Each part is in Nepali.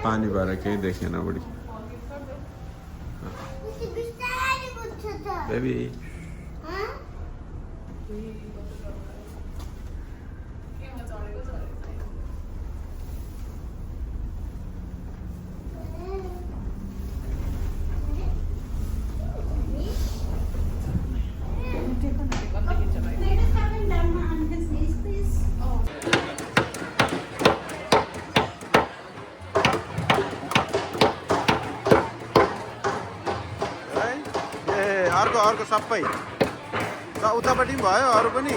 पानी भएर केही देखेन बुढी बेबी अर्को सबै उतापट्टि पनि भयो अरू पनि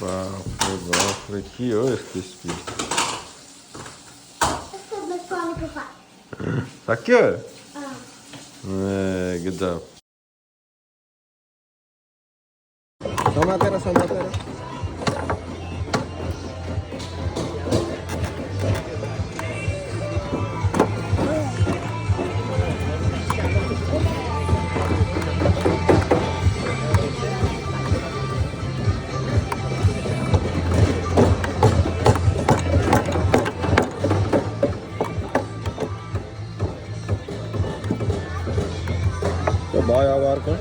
बाफरे के हो यस्तो स्पिड सक्यो गुड जब समातेर भयो अब अर्को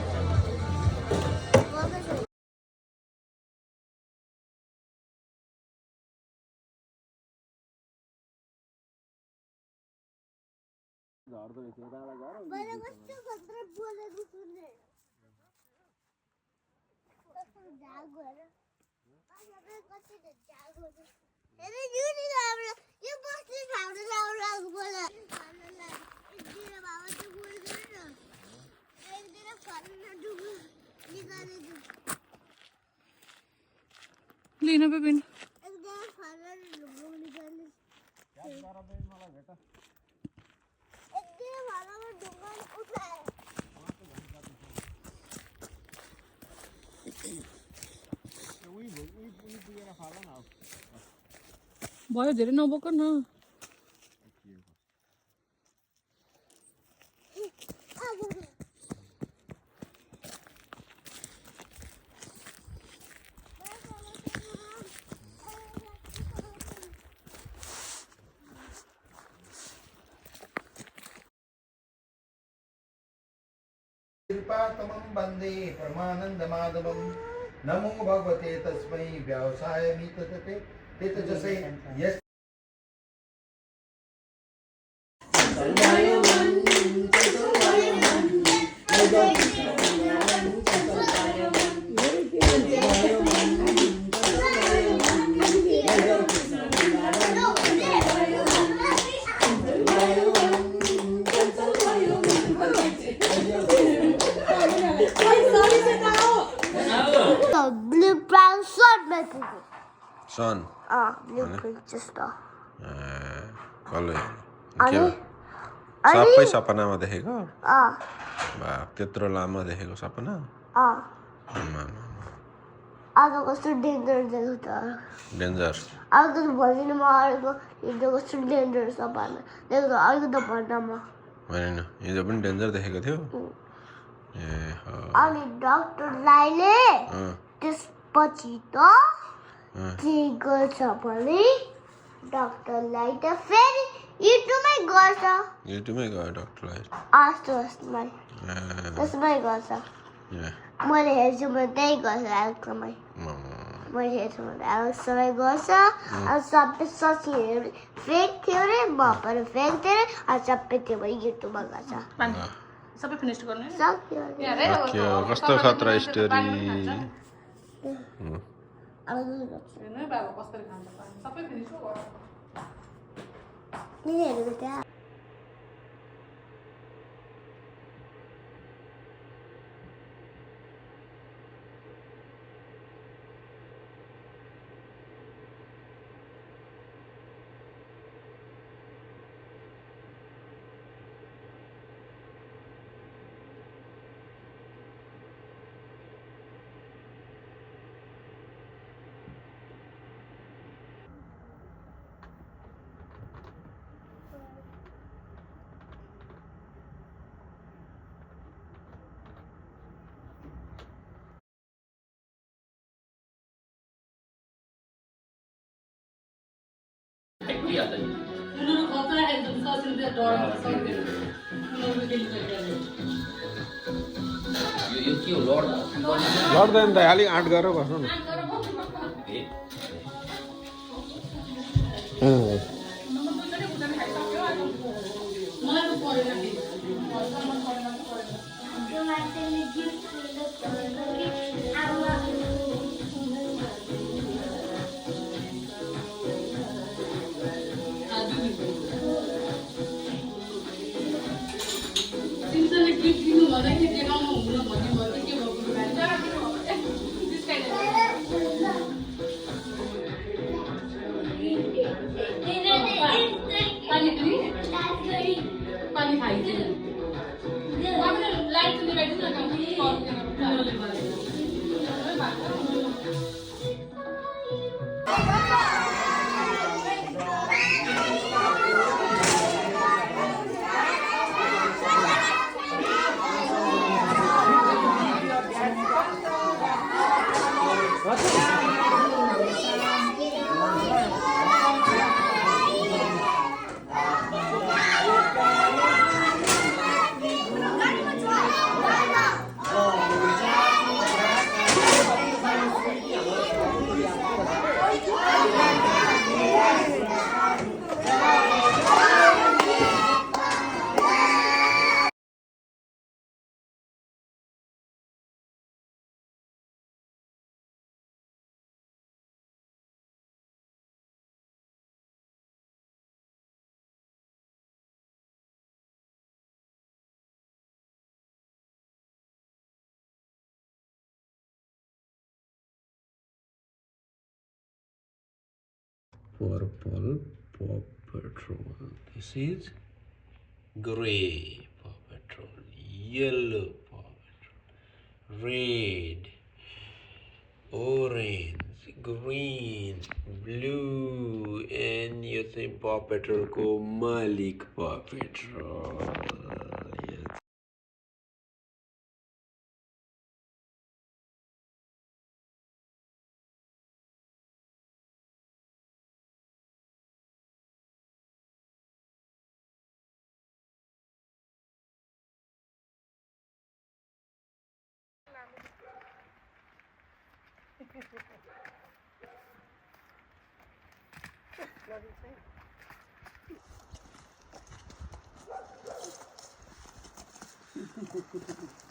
लिन बेबिन भयो धेरै नबोक न कृपातमं वन्दे परमानन्दमाधवं नमो भगवते तस्मै व्यवसायमितते तेजसे यस् सन blueprint जस्तो सबै सपनामा देखेको त्यत्रो लामो देखेको सपना आज कस्तो डेन्जर देख्यो त डेन्जर आज त भनिदिनु म अरूको हिजो कस्तो डेन्जर सपना देख्यो अरूको त भन्नमा होइन हिजो पनि डेन्जर देखेको थियो अनि डाक्टरले त्यसपछि त के गर्छ भने डाक्टरलाई त फेरि युट्युबमै गर्छ युट्युबमै गयो डाक्टरलाई त्यसमै गर्छ मैले हेर्छु म त्यही गर्छ एकदमै मैले हेर्छु म एकदमै गर्छ अनि सबै सचिन फेक थियो अरे म पनि फेक थिएँ अनि सबै त्यो युट्युबमा गर्छ सबै फिनिश गर्ने सक्यो कस्तो खतरा स्टोरी बाबा कसरी खान्छ सबै फिनिश हो उठिहाल्छ नि उनीहरू खतरा खान्छ ससिन्छ डर सक्दैन उनीहरू खेलिसकेको यो के हो लड लड्दैन त अलिक आँट गरेर बस्नु न मलाई त परेन नि भर्खरमा परेन त परेन तिमीसँग गिफ्ट दिनु भन्दा कि देखाउनु हुँदैन भन्ने भयो के भएको पानी खाइदिनु लाइट लगाइदिनु Purple Paw Patrol. This is gray Paw Patrol, yellow Paw Patrol, red, orange, green, blue, and you think Paw Patrol ko Malik Paw Patrol. Yes.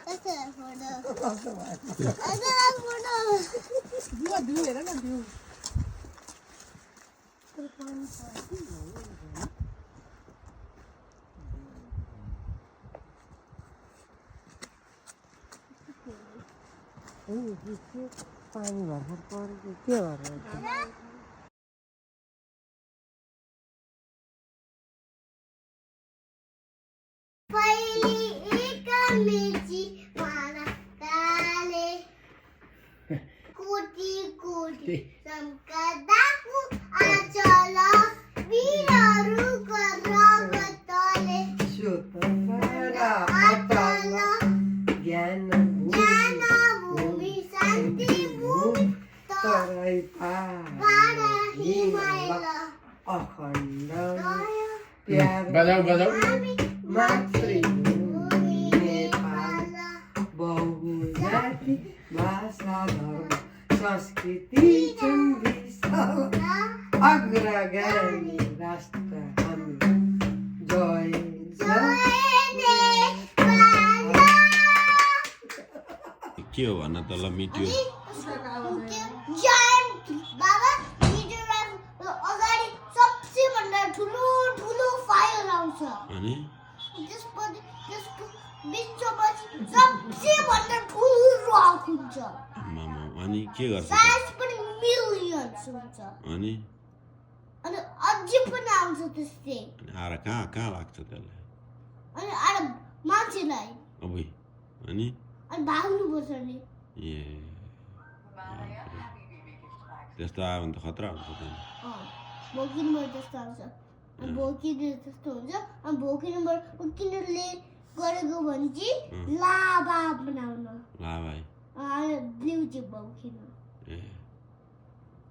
That's a photo. That's a photo. view हेर न view पानी भर्खर परेको के भएर पहिली एक मिर्ची माला काले कोटी कोटी सम्कदाको आचल वीरहरूको रगतले सुतरा अतल ज्ञान भूमि शान्ति भूमि तराई पार हिमाल अखण्ड प्यार बजाऊ मातृभूमि नेपाल बहुजाति भाषा धर्म संस्कृति विशाल अग्रगामी राष्ट्र हामी जय के हो भन त ल मिट्यो बाबा अगाडि सबसे भन्दा ठुलो ठुलो फायर आउँछ अनि त्यसपछि त्यसको बिचमा सबसे भन्दा ठुलो आँख हुन्छ मामा अनि के गर्छ त? साइज पनि मिलियन्स हुन्छ अनि अझै पनि आउँछ त्यस्तै आएर कहाँ लाग्छ त्यसलाई अनि आएर मान्छेलाई अबै अनि भाग्नुपर्छ नि ए त्यस्तो आयो भने त खतरा हुन्छ त भोकिनुबाट त्यस्तो आउँछ भोकिनु त्यस्तो हुन्छ अनि भोकिनुबाट किनेरले गरेको भने चाहिँ लाभा बनाउन लाभा ब्लु चाहिँ भोकिनु ए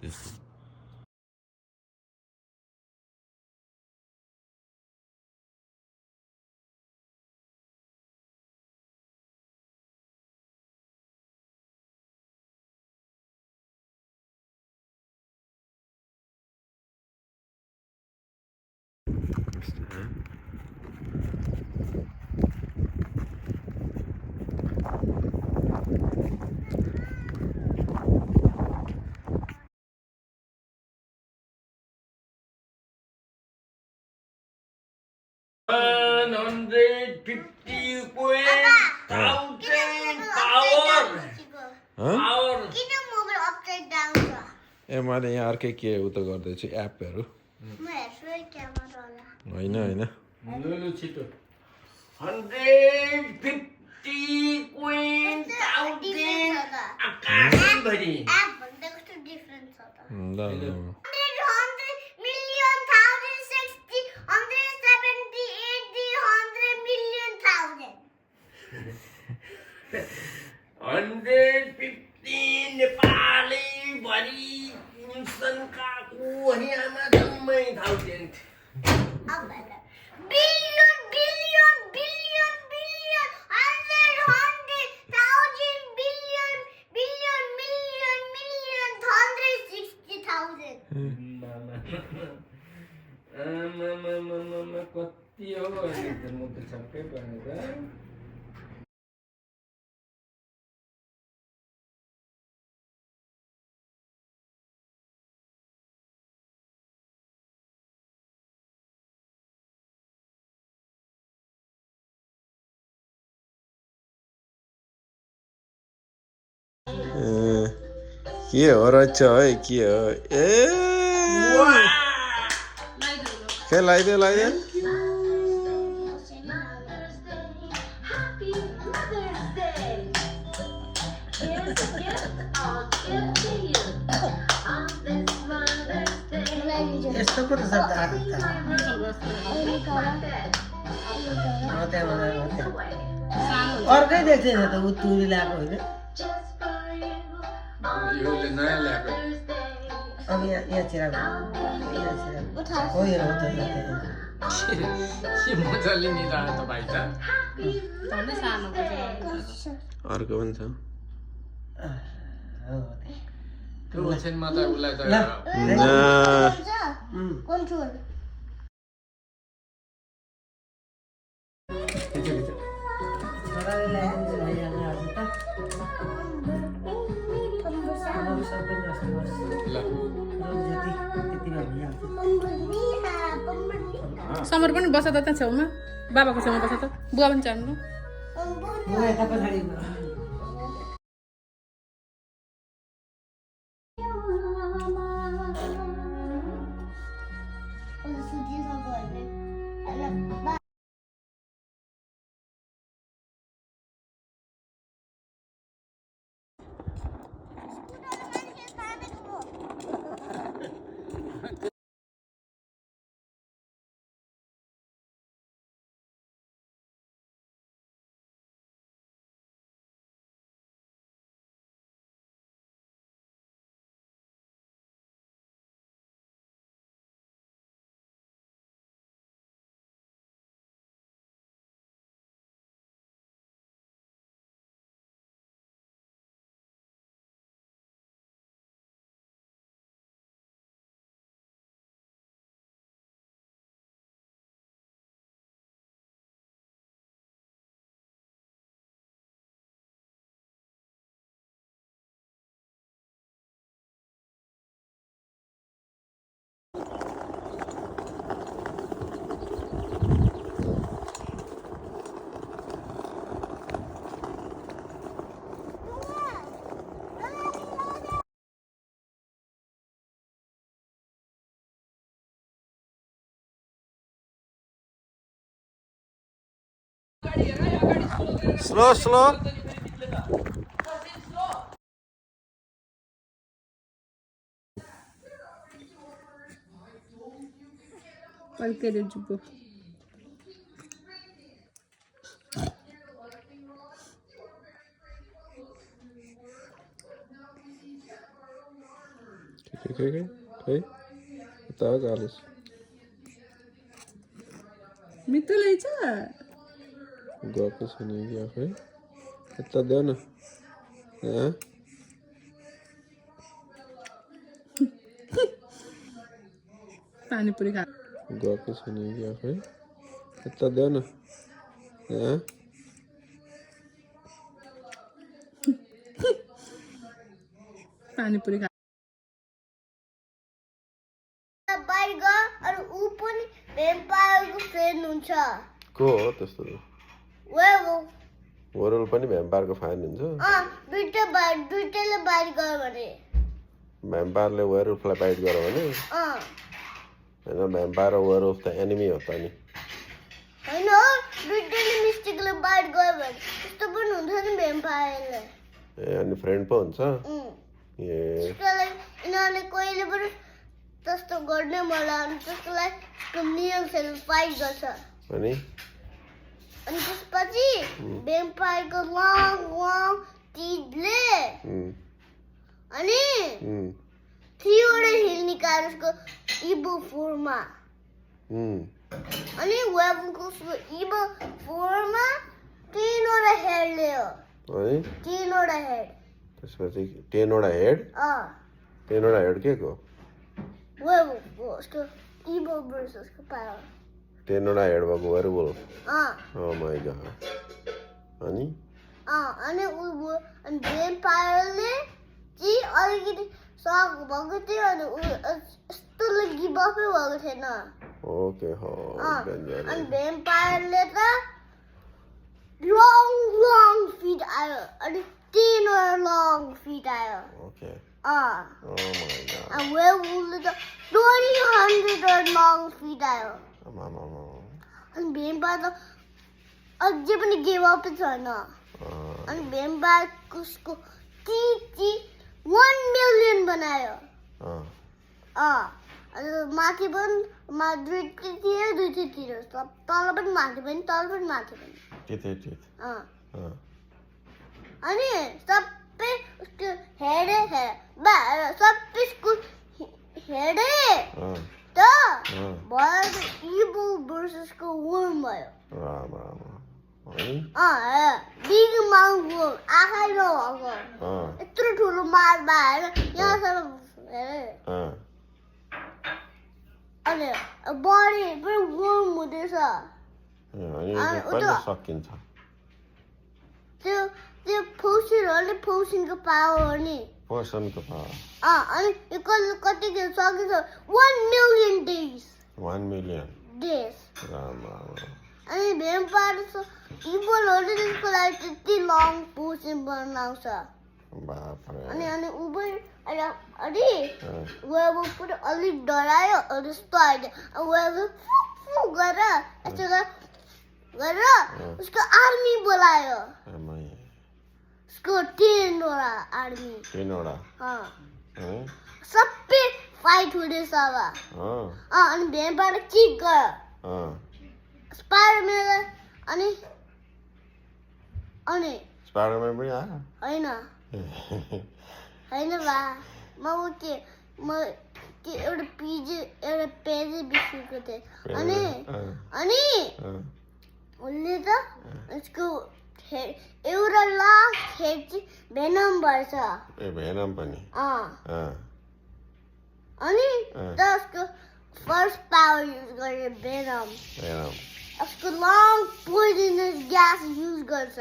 त्यस्तो किन मोबाइल अपसाइड डाउन छ ए मैले यहाँ अर्कै के उ त गर्दैछु एपहरू म हेर्छु है क्यामेरा होला होइन होइन लुलु छिटो 150 कोइन थाउजन्ड आकाशभरि एप भन्दा कस्तो डिफरेन्स छ त ल ल 100 million thousand 60 170 80 100 million thousand 150 Nepali भरि संख्याको यहाँ जम्मै थाउजन्ड अब billion billion billion billion 100 thousand billion billion million million 160,000 आमामामामा कति हो म त छक्कै परेँ त के हो रहेछ है के हो ए के लगाइदियो यस्तो पो त शब्द आएको त अर्कै देख्छ नि त ऊ तुरी ल्याएको होइन यो त नयाँ ल्याएको अब यहाँ चिराको हो यो हो त के मजाले निधायो त भाइ त झन् सानो अर्को पनि छ त्यो ओछेनमा त उसलाई त कन्ट्रोल छोराले ल्याइदिन्छ भइहाल्ने आज त अब सबै जस्तो बस ल जति त्यतिमा भइहाल्छ समर पनि बस त त्यहाँ छेउमा बाबाको छेउमा बस त बुवा पनि चाहनु म यता पछाडि स्लो स्लो कहिले जुब्बो मित्र ल्याइछ गएको छैन कि आफै यता देऊ न पानीपुरी खा गएको छैन कि आफै यता देऊ न पानीपुरी खा बाहिर गयो अनि ऊ पनि भ्याम्पायरको फ्रेन्ड हुन्छ को हो त्यस्तो वरुल पनि भ्याम्पायरको फ्यान हुन्छ दुइटैले बाहिर गयो भने भ्याम्पायरले वेयरवुल्फलाई बाइट गर्यो भने होइन भ्याम्पायर र वेयरवुल्फ त एनिमी हो त नि होइन दुइटैले मिस्टेकले बाहिर गयो भने त्यस्तो पनि हुन्छ नि भ्याम्पायरले ए अनि फ्रेन्ड पो हुन्छ ए यिनीहरूले कहिले पनि त्यस्तो गर्ने मलाई अनि त्यसको लागि नियमसँग फाइट गर्छ अनि त्यसपछि भ्याम्पायरको लङ टिथले अनि 3वटा हिल निकाल्यो उसको इबो फोरमा अनि वेबको इबो फोरमा 3वटा हेड ल्यायो 3वटा हेड त्यसपछि 10वटा हेड 10वटा हेड के को वेबको उसको इबो भर्सेसको पावर 10वटा हेड भएको वेयरवुल्फ ओ माय गॉड अनि भ्याम्पायरले चाहिँ अलिकति सक भएको थियो अनि यस्तोले गिभ अपै भएको थिएन ओके हो अनि भ्याम्पायरले त लङ फिट आयो अनि 10वटा लङ फिट आयो ओके ओ माय गॉड अनि वेयरवुल्फले त 200 लङ फिट आयो अनि भ्याम्पायर त अझै पनि गिभ अपै छैन अनि भ्याम्पायरको उसको टी 1 मिलियन बनायो अनि माथि पनि दुईतिर तल पनि माथि पनि अनि सबै उसको हेडै सबै उसको हेडै त भयो इबो भर्सेसको वर्म भयो बिग माउथ वर्म आँखा नभएको यत्रो ठुलो मार्दा होइन यहाँसम्म अनि बडी पनि वर्म हुँदैछ सकिन्छ त्यो पोसनको पावर हो नि पोसनको पावर अनि यो कति सकिन्छ 1 मिलियन डेज 1 मिलियन डेज अनि भ्याम्पायर इबोलहरूले त्यसको लागि त्यति लङ पोसन बनाउँछ अनि ऊ पनि अनि वेयरवुल्फ पनि अलिक डरायो जस्तो आइदियो वेयरवुल्फ गरेर यस्तो गरेर उसको आर्मी बोलायो उसको 10वटा आर्मी सबै फाइट हुँदैछ अब अनि भ्याम्पायर किक गयो स्पाइडरम्यान अनि स्पाइडरम्यान पनि आयो होइन बा म एउटा पेज बिर्सेको थिएँ अनि उसले त उसको एउटा लास्ट हेड चाहिँ भेनम भएछ अनि उसको फर्स्ट पावर युज गरे भेनम उसको लङ पोइजनस ग्यास युज गर्छ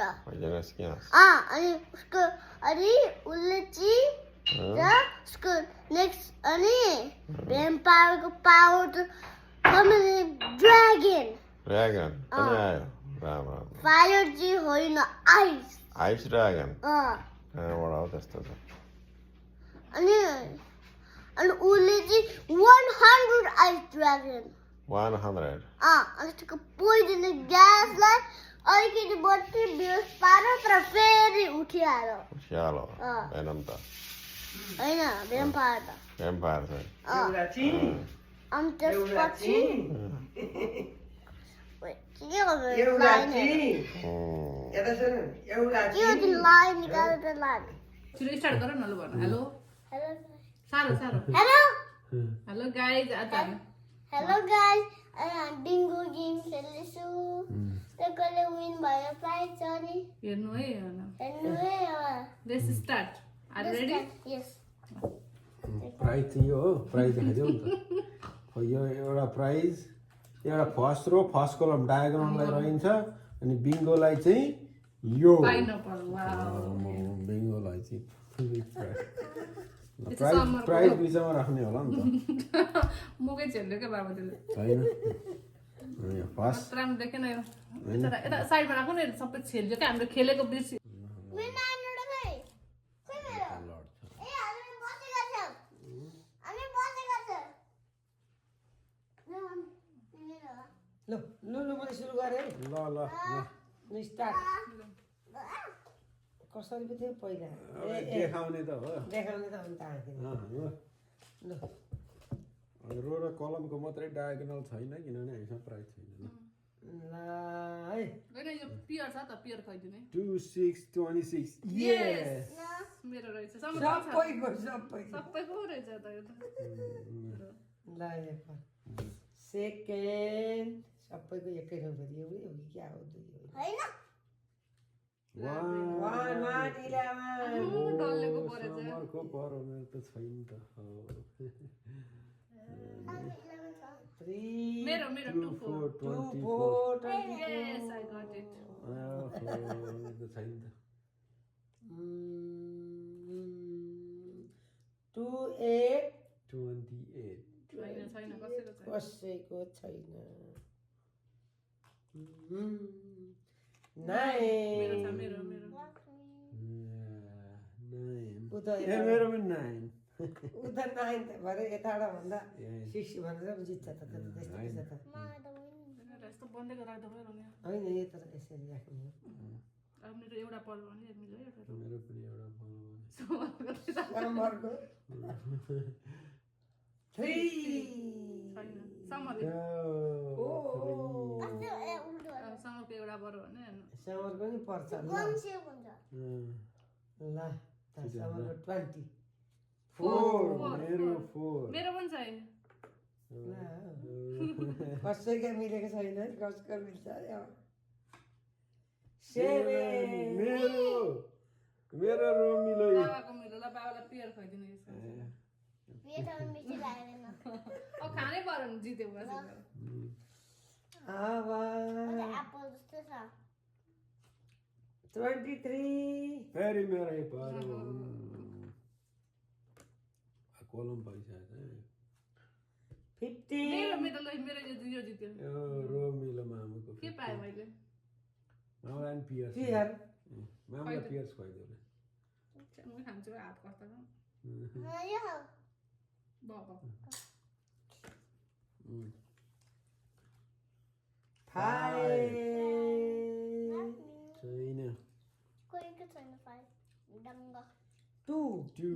अनि उसको उसले चाहिँ उसको नेक्स्ट अनि भ्याम्पायरको पावर त ड्र्यागन फायर चाहिँ होइन आइस ड्र्यागन त्यस्तो छ अनि उसले चाहिँ 100 आइस ड्र्यागन 100 अनि त्यसको पोइजनस ग्यासलाई अलिकति बत्ती बेहोस पार्यो तर फेरि उठिहाल्यो भेनम त होइन भ्याम्पायर अनि त्यसपछि लाइन निकालेर लाइन सुरु स्टार्ट गर न ल भन हेलो सारो hello guys hello guys Dingo game खेल्दैछु कसले विन भयो प्राइज छ नि हेर्नु है let's start are you ready यस प्राइज चाहिँ यो हो प्राइज देखाइदेऊ नि त यो एउटा प्राइज एउटा फर्स्ट रो फर्स्ट कलम डायगोनललाई रहन्छ अनि बिङ्गोलाई चाहिँ यो पाइनएप्पल वाओ बिङ्गोलाई चाहिँ प्राइज बिचमा राख्ने होला नि त मुकै झेल्यो क्या बाबा त्यसले छैन फर्स्ट राम्रो देखेन यो यता साइडमा राख्नु नि सबै छेल्यो क्या हाम्रो खेलेको बिर्सि मेरो नानीहरु खै खोइ मेरो ए हामी बसेका छौं ल लुलु पनि सुरु गरे ल ल ल स्टार्ट कसरी पो थियो पहिला देखाउने त हो देखाउने त अन्त आँखिन ल रो र कलमको मात्रै डायगोनल छैन किनभने हामीसँग प्राइज छैन ल है हैन यो पियर छ त पियर खुवाइदिने 2626 यस मेरो रहेछ सबैको सबैको रहेछ त यो त ल सेकेन्ड सबैको एकै ठाउँ फेरि एउटै हो कि क्या हो दुई हो हैन 1 डल्लेको परेछ समरको परो मेरो त छैन त मेरो 2 4 2 4 yes I got it त छैन त 2 8 28 छैन कसैको छैन 9 मेरो मेरो पनि 9 उता 9 त भरे यताबाट भन्दा 6 भनेर जित्छ त त्यस्तो त यस्तो बन्देको राख्दा भयो नि होइन यता यसरी राख्नु अब मेरो एउटा पल भने मिल्यो एउटा मेरो पनि एउटा समरको 3 छैन समरको एउटा बरो भने समरको नि पर्छ ल ल त समरको 20 4 मेरो 4 मेरो पनि छैन कसैका मिलेको छैन कसको मिल्छ अरे 7 मेरो रो मिलो बाबाको मिलो ल बाबालाई पियर खुवाइदिनु यसो पेटमा मिठी लागेन अब खानै पर्यो नि जित्यो बस अब एप्पल जस्तो छ 23 फेरि मेरै परो कलम पाइसक्यो 15 मेरो यो जित्यो यो रो मिलो मामुको के पाएँ मैले मामुलाई पनि पियर्स मामुलाई पियर्स खुवाइदियो म खान्छु हात कस्तो यो बाबा 5 छैन कोहीको छैन 5 डङ्ग 2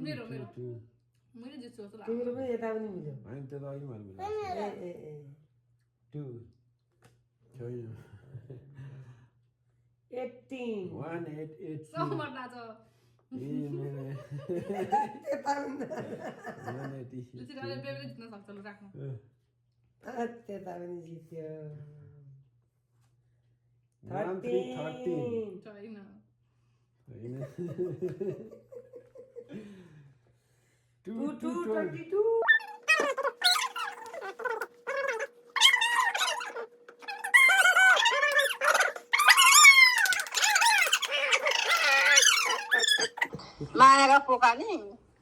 मेरो मैले जित्छु जस्तो लाग्छ तिम्रो पनि यता पनि मिल्यो होइन त्यो त अघि मैले ए 2 छैन 18 188 समर नाच मेरो त्यता पनि 186 लुचिराले बेबीले जित्न सक्छ ल राख्नु त्यता पनि जित्यो 13 छैन होइन 22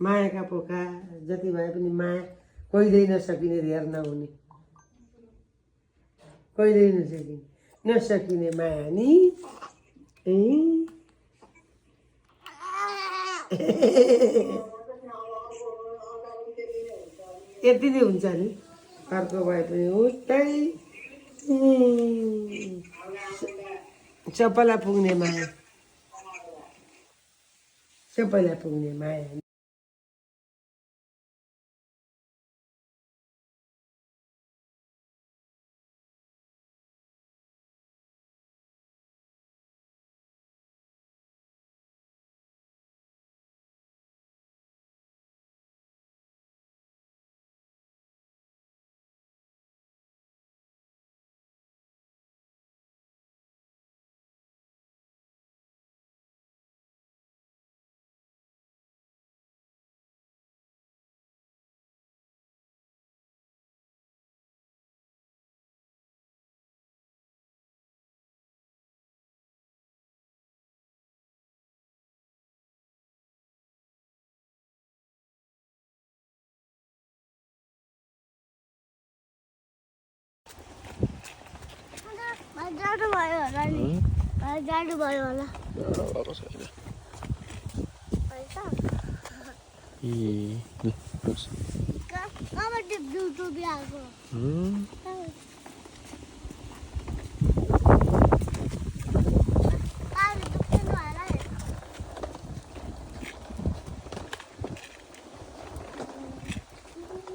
मायाका पोका जति भए पनि माया कहिल्यै नसकिने धेर नहुने कहिल्यै नसकिने माया नि यति नै हुन्छ नि अर्को भए पनि उस्तै सबैलाई पुग्ने माया सबैलाई पुग्ने माया जानुभयो होला नि जानुभयो होला कहाँबाट डुबी आएको